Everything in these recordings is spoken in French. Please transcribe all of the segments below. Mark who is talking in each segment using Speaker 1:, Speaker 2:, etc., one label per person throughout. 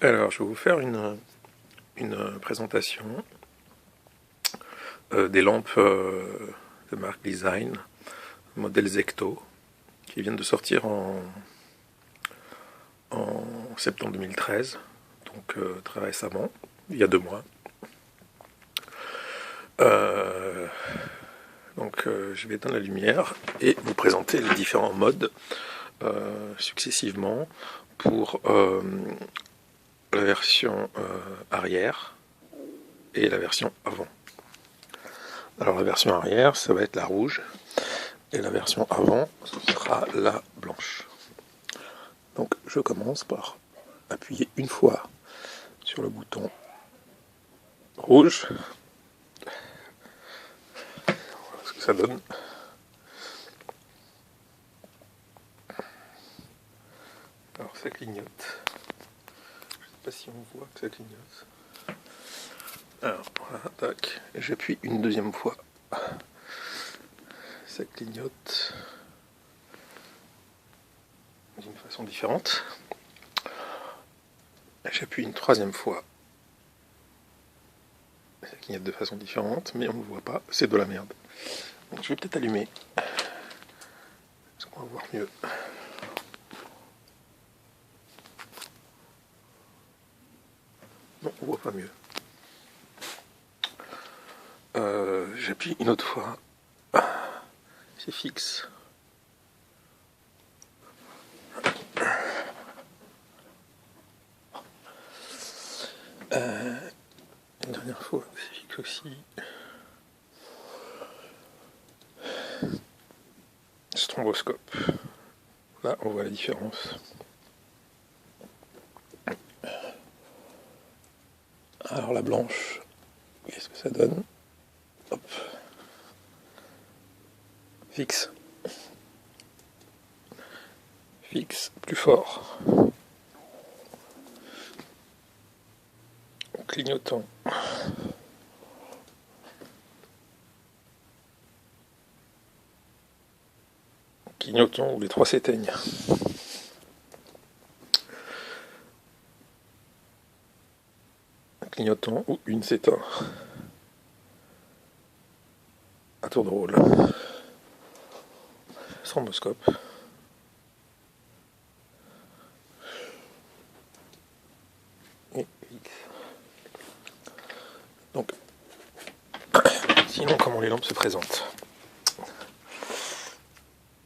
Speaker 1: Alors, je vais vous faire une présentation des lampes de marque Design, modèle Zecto, qui viennent de sortir en septembre 2013, donc très récemment, il y a 2 mois. Je vais éteindre la lumière et vous présenter les différents modes successivement pour la version arrière et la version avant. Alors la version arrière, ça va être la rouge, et la version avant, ce sera la blanche. Donc je commence par appuyer une fois sur le bouton rouge. Voilà ce que ça donne. Alors ça clignote. Je ne sais pas si on voit que ça clignote. Alors voilà, tac, et j'appuie une deuxième fois. Ça clignote d'une façon différente. J'appuie une troisième fois. Ça clignote de façon différente, mais on ne le voit pas, c'est de la merde. Donc je vais peut-être allumer. Est-ce qu'on va voir mieux? Non, on voit pas mieux. J'appuie une autre fois. C'est fixe. Une dernière fois, c'est fixe aussi. Stromboscope. Là, on voit la différence. Alors la blanche, qu'est-ce que ça donne? Hop. Fixe. Fixe, plus fort. Clignotant. Clignotant où les trois s'éteignent. Clignotant où une s'éteint. À tour de rôle. Stromboscope. Et X. Donc, sinon, comment les lampes se présentent?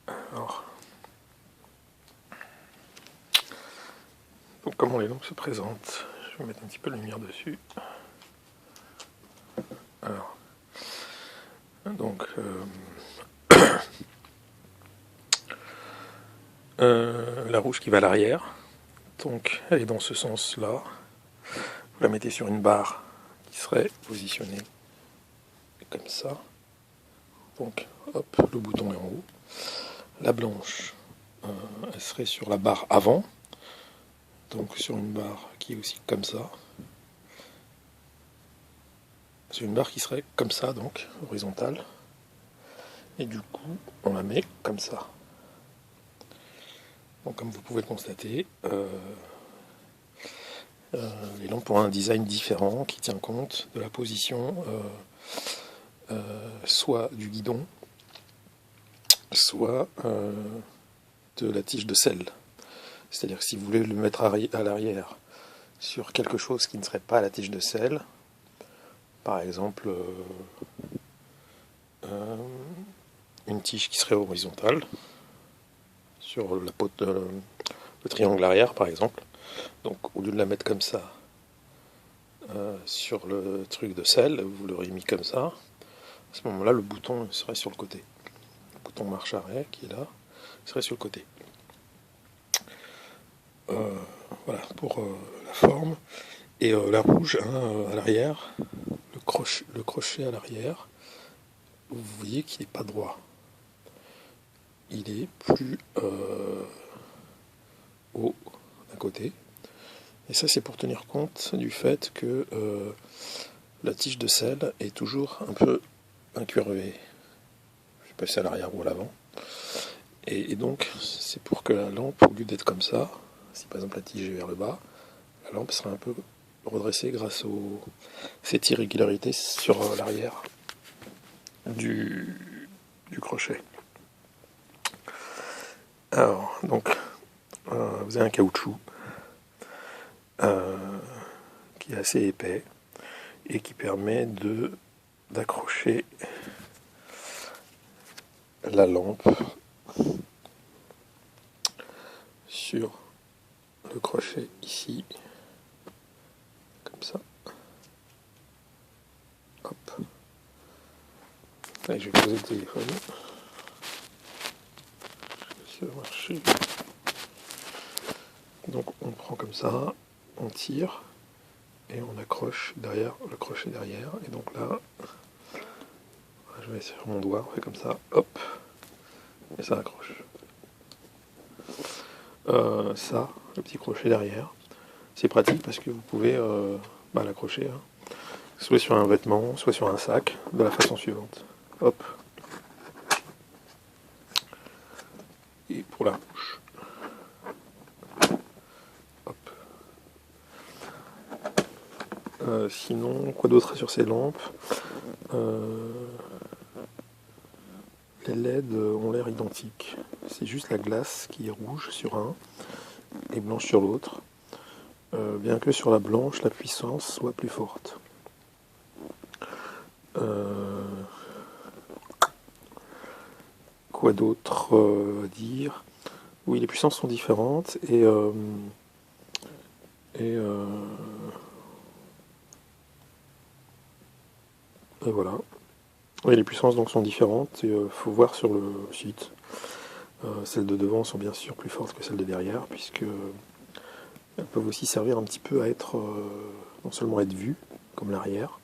Speaker 1: Alors, donc, comment les lampes se présentent? Je vais mettre un petit peu de lumière dessus. Alors, donc, la rouge qui va à l'arrière, donc elle est dans ce sens-là. Vous la mettez sur une barre qui serait positionnée comme ça. Donc, hop, le bouton est en haut. La blanche, elle serait sur la barre avant, donc sur une barre qui est aussi comme ça. C'est une barre qui serait comme ça, donc horizontale. Et du coup, on la met comme ça. Donc, comme vous pouvez le constater, les lampes ont un design différent qui tient compte de la position soit du guidon, soit de la tige de sel. C'est-à-dire que si vous voulez le mettre à l'arrière sur quelque chose qui ne serait pas la tige de sel, par exemple une tige qui serait horizontale sur la le triangle arrière par exemple, donc au lieu de la mettre comme ça sur le truc de sel, vous l'auriez mis comme ça, à ce moment là le bouton serait sur le côté. Le bouton marche arrêt qui est là serait sur le côté. Voilà pour la forme. Et la rouge à l'arrière, le crochet à l'arrière, vous voyez qu'il n'est pas droit. Il est plus haut d'un côté. Et ça, c'est pour tenir compte du fait que la tige de sel est toujours un peu incurvée. Je sais pas si c'est à l'arrière ou à l'avant. Et donc, c'est pour que la lampe, au lieu d'être comme ça, si par exemple la tige est vers le bas, la la lampe sera un peu redressée grâce aux cette irrégularité sur l'arrière du crochet. Alors, donc, vous avez un caoutchouc qui est assez épais et qui permet d'accrocher la lampe sur le crochet ici, comme ça. Hop. Allez, je vais poser le téléphone. Ça va marcher. Donc on prend comme ça, on tire et on accroche derrière le crochet derrière. Et donc là, je vais sur mon doigt, on fait comme ça, hop, et ça accroche. Ça, le petit crochet derrière, c'est pratique parce que vous pouvez l'accrocher, hein, soit sur un vêtement, soit sur un sac, de la façon suivante. Hop. Et pour la bouche. Hop. Sinon, quoi d'autre sur ces lampes? Les LED ont l'air identiques. C'est juste la glace qui est rouge sur un et blanche sur l'autre. Bien que sur la blanche, la puissance soit plus forte. Quoi d'autre à dire? Oui, les puissances sont différentes et voilà. Oui, les puissances donc sont différentes et faut voir sur le site. Celles de devant sont bien sûr plus fortes que celles de derrière, puisque elles peuvent aussi servir un petit peu à être, non seulement être vues, comme l'arrière,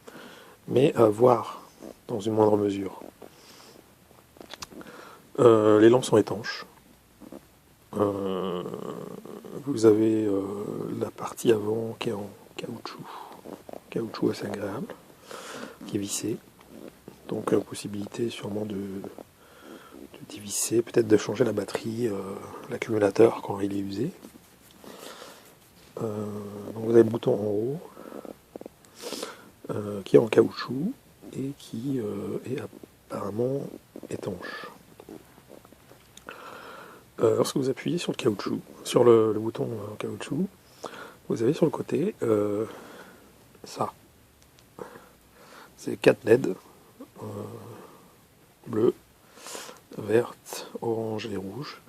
Speaker 1: mais à voir dans une moindre mesure. Les lampes sont étanches. Vous avez la partie avant qui est en caoutchouc assez agréable, qui est vissé. Donc possibilité sûrement de dévisser, peut-être de changer la batterie, l'accumulateur quand il est usé. Donc vous avez le bouton en haut qui est en caoutchouc et qui est apparemment étanche. Lorsque vous appuyez sur le caoutchouc, sur le bouton en caoutchouc, vous avez sur le côté ça. C'est 4 LED bleues, vertes, orange et rouge.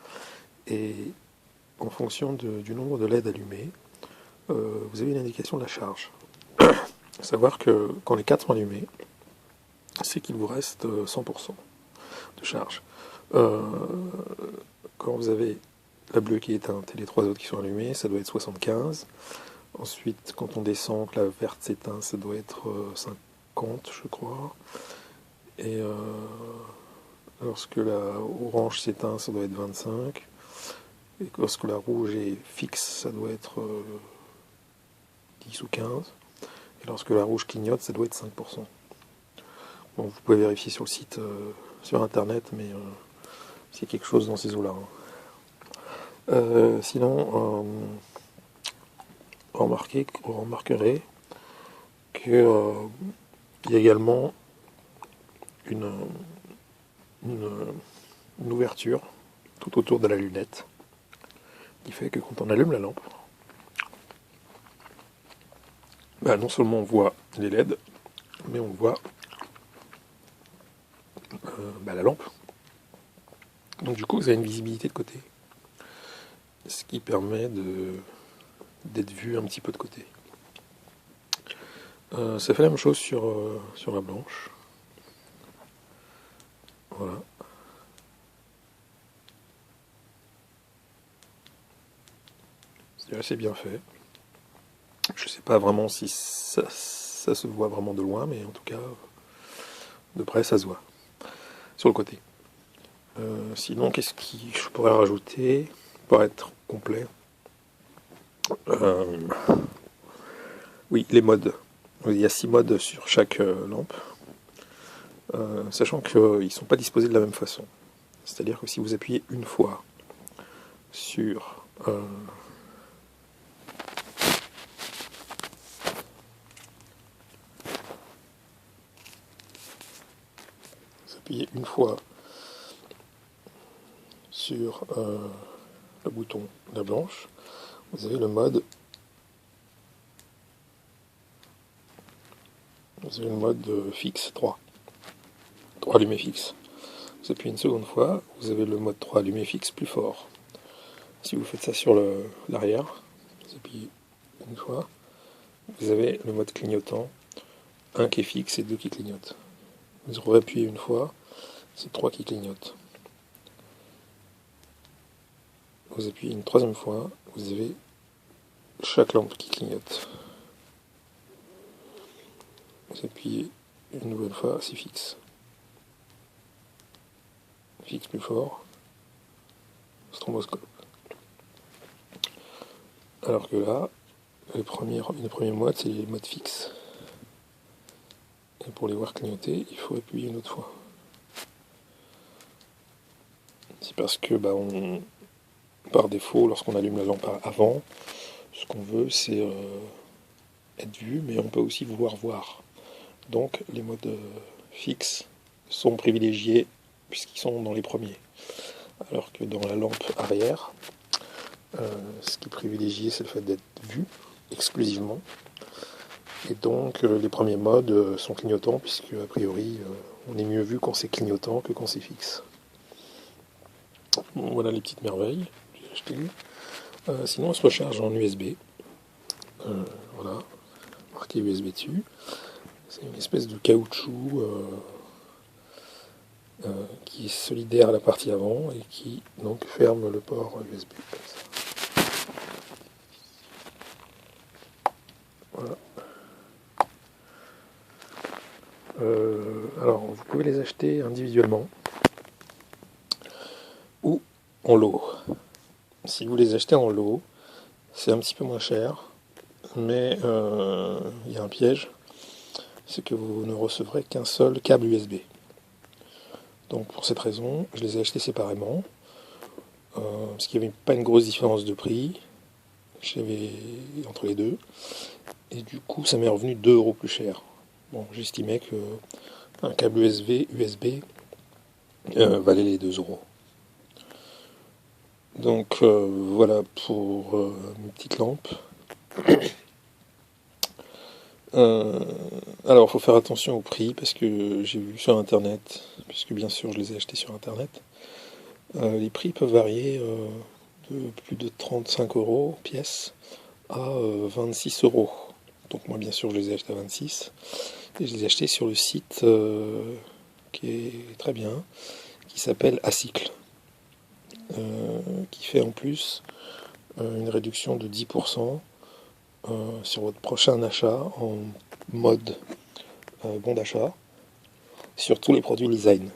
Speaker 1: Et en fonction du nombre de LED allumés, vous avez une indication de la charge. Il faut savoir que quand les 4 sont allumés, c'est qu'il vous reste 100% de charge. Quand vous avez la bleue qui est éteinte et les 3 autres qui sont allumées, ça doit être 75. Ensuite, quand on descend, que la verte s'éteint, ça doit être 50, je crois. Et lorsque la orange s'éteint, ça doit être 25. Et lorsque la rouge est fixe, ça doit être 10 ou 15. Et lorsque la rouge clignote, ça doit être 5%. Bon, vous pouvez vérifier sur le site, sur internet, mais c'est quelque chose dans ces eaux-là. Sinon, vous remarquerez qu'il y a également une ouverture tout autour de la lunette qui fait que quand on allume la lampe, non seulement on voit les LED, mais on voit la lampe. Donc du coup vous avez une visibilité de côté, ce qui permet d'être vu un petit peu de côté. Ça fait la même chose sur la blanche. Voilà. C'est assez bien fait. Je sais pas vraiment si ça se voit vraiment de loin, mais en tout cas, de près, ça se voit. Sur le côté. Sinon, qu'est-ce que je pourrais rajouter pour être complet? Oui, les modes. Il y a 6 modes sur chaque lampe. Sachant qu'ils ne sont pas disposés de la même façon. C'est-à-dire que si vous appuyez une fois sur appuyez une fois sur le bouton la blanche, vous avez le mode fixe 3 allumé fixe. Vous appuyez une seconde fois, vous avez le mode 3 allumé fixe plus fort. Si vous faites ça sur l'arrière, vous appuyez une fois, vous avez le mode clignotant, 1 qui est fixe et 2 qui clignotent. Vous réappuyez une fois, c'est 3 qui clignotent. Vous appuyez une troisième fois, vous avez chaque lampe qui clignote. Vous appuyez une nouvelle fois, c'est fixe. Fixe plus fort, stroboscope. Alors que là, les premiers modes, c'est les modes fixes. Et pour les voir clignoter, il faut appuyer une autre fois. C'est parce que par défaut, lorsqu'on allume la lampe avant, ce qu'on veut, c'est être vu, mais on peut aussi vouloir voir. Donc les modes fixes sont privilégiés puisqu'ils sont dans les premiers. Alors que dans la lampe arrière, ce qui est privilégié, c'est le fait d'être vu exclusivement. Et donc les premiers modes sont clignotants, puisque a priori on est mieux vu quand c'est clignotant que quand c'est fixe. Bon, voilà les petites merveilles que j'ai achetées. Sinon, elle se recharge en USB. Voilà, marqué USB dessus. C'est une espèce de caoutchouc qui est solidaire à la partie avant et qui donc ferme le port USB comme ça. Voilà. Alors, vous pouvez les acheter individuellement ou en lot. Si vous les achetez en lot, c'est un petit peu moins cher, mais il y a un piège, c'est que vous ne recevrez qu'un seul câble USB. Donc pour cette raison, je les ai achetés séparément, parce qu'il n'y avait pas une grosse différence de prix entre les deux, et du coup ça m'est revenu 2 € plus cher. Bon, j'estimais que un câble USB valait les 2 €. Donc voilà pour mes petites lampes. Alors il faut faire attention au prix, parce que j'ai vu sur internet, puisque bien sûr je les ai achetés sur internet, les prix peuvent varier de plus de 35 € pièce à 26 €. Donc moi bien sûr je les ai achetés à 26, et je les ai achetés sur le site qui est très bien, qui s'appelle Acycle, qui fait en plus une réduction de 10% sur votre prochain achat en mode bon d'achat sur tous les produits Design.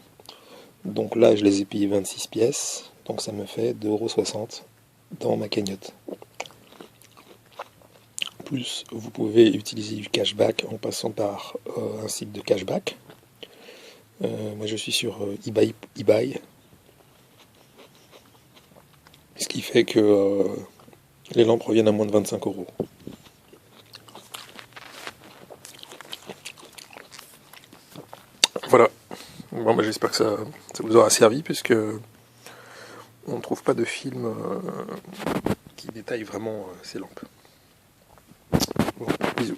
Speaker 1: Donc là je les ai payés 26 pièces, donc ça me fait 2,60 € dans ma cagnotte. Plus vous pouvez utiliser du cashback en passant par un site de cashback. Moi je suis sur eBay, ce qui fait que les lampes reviennent à moins de 25 €. Voilà. Bon, j'espère que ça vous aura servi, puisque on ne trouve pas de film qui détaille vraiment ces lampes. Bon, bisous.